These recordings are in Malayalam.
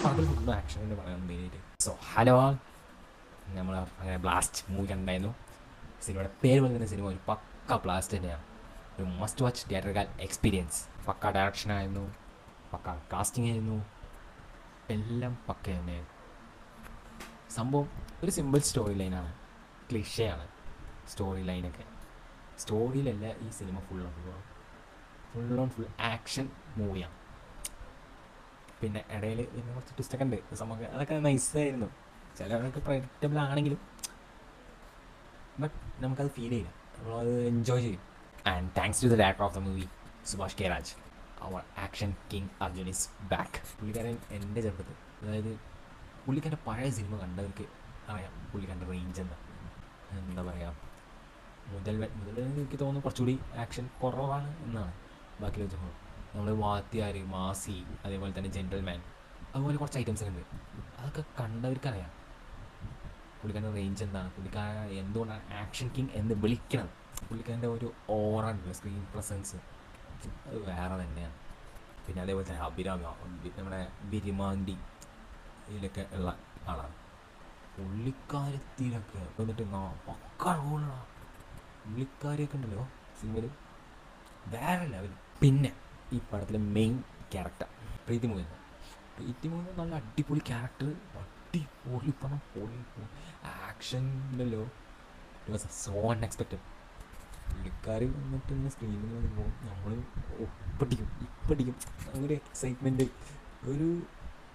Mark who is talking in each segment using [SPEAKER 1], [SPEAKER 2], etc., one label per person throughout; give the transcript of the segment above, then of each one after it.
[SPEAKER 1] അതിൽ ഫുള്ളും ആക്ഷൻ എന്ന് പറയാൻ മെയിനായിട്ട്. സോ ഹലോ, നമ്മൾ അങ്ങനെ ബ്ലാസ്റ്റ് മൂവി കണ്ടായിരുന്നു. സിനിമയുടെ പേര് പോലെ തന്നെ സിനിമ ഒരു പക്ക ബ്ലാസ്റ്റ് തന്നെയാണ്. ഒരു മസ്റ്റ് വാച്ച് തിയേറ്റർ എക്സ്പീരിയൻസ്. പക്ക ഡയറക്ഷനായിരുന്നു, പക്ക കാസ്റ്റിംഗ് ആയിരുന്നു, എല്ലാം പക്ക തന്നെയായിരുന്നു. സംഭവം ഒരു സിമ്പിൾ സ്റ്റോറി ലൈനാണ്, ക്ലിഷയാണ് സ്റ്റോറി ലൈനൊക്കെ. സ്റ്റോറിയിലല്ല ഈ സിനിമ ഫുൾ ആക്ഷൻ മൂവിയാണ്. പിന്നെ ഇടയിൽ പിന്നെ കുറച്ച് ട്വിസ്റ്റൊക്കെ ഉണ്ട്, സംഭവം അതൊക്കെ നൈസായിരുന്നു. ചിലവർക്ക് പ്രഡിക്റ്റബിൾ ആണെങ്കിലും ബട്ട് നമുക്കത് ഫീൽ ചെയ്യില്ല, നമ്മളത് എൻജോയ് ചെയ്യും. And thanks to the director of the movie Subhash K Raj. Our action king Arjun is back. പുള്ളിക്കാരൻ എൻ്റെ ചെറുപ്പത്തിൽ, അതായത് പുള്ളിക്കാരൻ്റെ പഴയ സിനിമ കണ്ടവർക്ക് അറിയാം പുള്ളിക്കാരൻ്റെ റേഞ്ച് എന്താ പറയുക. മുതൽ എനിക്ക് തോന്നുന്നു കുറച്ചുകൂടി ആക്ഷൻ കുറവാണ് എന്നാണ് ബാക്കി വെച്ചപ്പോൾ. നമ്മൾ വാത്തിയാർ, മാസി, അതേപോലെ തന്നെ ജെൻറ്റൽമാൻ, അതുപോലെ കുറച്ച് ഐറ്റംസ് ഉണ്ട്. അതൊക്കെ കണ്ടവർക്കറിയാം പുള്ളിക്കാരൻ്റെ റേഞ്ച് എന്താണ്, പുള്ളിക്കാരൻ എന്തുകൊണ്ടാണ് ആക്ഷൻ കിങ് എന്ന് വിളിക്കണം. പുള്ളിക്കാരൻ്റെ ഒരു ഓറ ഉണ്ട്, സ്ക്രീൻ പ്രസൻസ്, അത് വേറെ തന്നെയാണ്. പിന്നെ അതേപോലെ തന്നെ അഭിരാമി, നമ്മുടെ ബിരിമാണ്ടി ഇതിലൊക്കെ ഉള്ള ആളാണ്. പുള്ളിക്കാരത്തിലൊക്കെ വന്നിട്ട് പക്ക റോളാണ്. പുള്ളിക്കാരിയൊക്കെ ഉണ്ടല്ലോ സിനിമയിൽ വേറെ ലെവൽ. പിന്നെ ഈ പടത്തിലെ മെയിൻ ക്യാരക്ടർ പ്രീതി മൂവി. പ്രീതി മൂവി നല്ല അടിപൊളി ക്യാരക്ടർ, അടിപൊളി പണം, പൊളി ആക്ഷൻ ഉണ്ടല്ലോ. It was so unexpected. പുള്ളിക്കാരി വന്നിട്ട് ഇങ്ങനെ സ്ക്രീനിൽ വന്നപ്പോൾ നമ്മൾ ഇപ്പടിക്കും അങ്ങനെ എക്സൈറ്റ്മെൻറ്റ്, ഒരു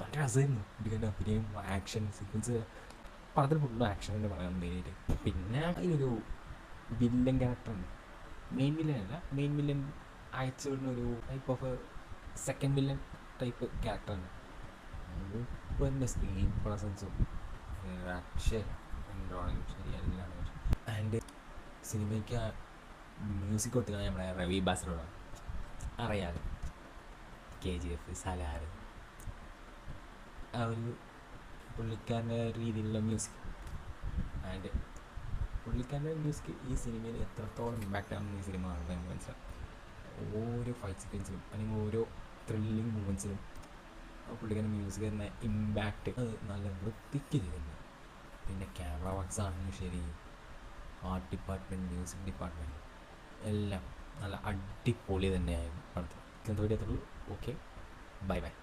[SPEAKER 1] നല്ല രസമായിരുന്നു. പുള്ളിക്കാരുടെ അഭിനയം, ആക്ഷൻ സീക്വൻസ്, പടത്തിൽ ഫുള്ളും ആക്ഷൻ എന്ന് പറയാൻ മെയിനായിട്ട്. പിന്നെ അതിലൊരു വില്ലൻ ക്യാരക്ടറുണ്ട്, മെയിൻ വില്ലൻ അല്ല, മെയിൻ വില്ലൻ അയച്ചു വിടുന്ന ഒരു type of second villain type ക്യാരക്ടറാണ്. ഇപ്പോൾ എൻ്റെ സ്ക്രീൻ പ്രസൻസും അക്ഷയ ഡ്രോയിങ് ശരി എല്ലാം. ആൻഡ് സിനിമയ്ക്ക് മ്യൂസിക് കൊടുത്തിരിക്കുന്നത് നമ്മുടെ രവി ബാസിനോടാണ്. അറിയാതെ KGF, സലാർ, ആ ഒരു പുള്ളിക്കാരൻ്റെ രീതിയിലുള്ള മ്യൂസിക്. ആൻഡ് പുള്ളിക്കാരൻ്റെ മ്യൂസിക് ഈ സിനിമയിൽ എത്രത്തോളം ഇമ്പാക്റ്റ് ആണെന്ന് ഈ സിനിമ കാണുമ്പോൾ നമുക്ക് മനസ്സിലാവും. ഓരോ ഫൈറ്റ് സീക്വൻസിലും അല്ലെങ്കിൽ ഓരോ ത്രില്ലിങ് മൂമെൻറ്റ്സിലും പുള്ളിക്കാരൻ്റെ മ്യൂസിക് തന്നെ ഇമ്പാക്റ്റ് അത് നല്ല വൃത്തിക്ക് ചെയ്യുന്നു. പിന്നെ ക്യാമറ വർക്ക്സ് ആണെങ്കിലും ശരി, ആർട്ട് ഡിപ്പാർട്ട്മെൻറ്റ്, മ്യൂസിക് ഡിപ്പാർട്ട്മെൻറ്റ് എല്ലാം നല്ല അടിപൊളി തന്നെയായിരുന്നു പടത്തിൽ. എന്തോ ഓക്കെ, ബൈ ബൈ.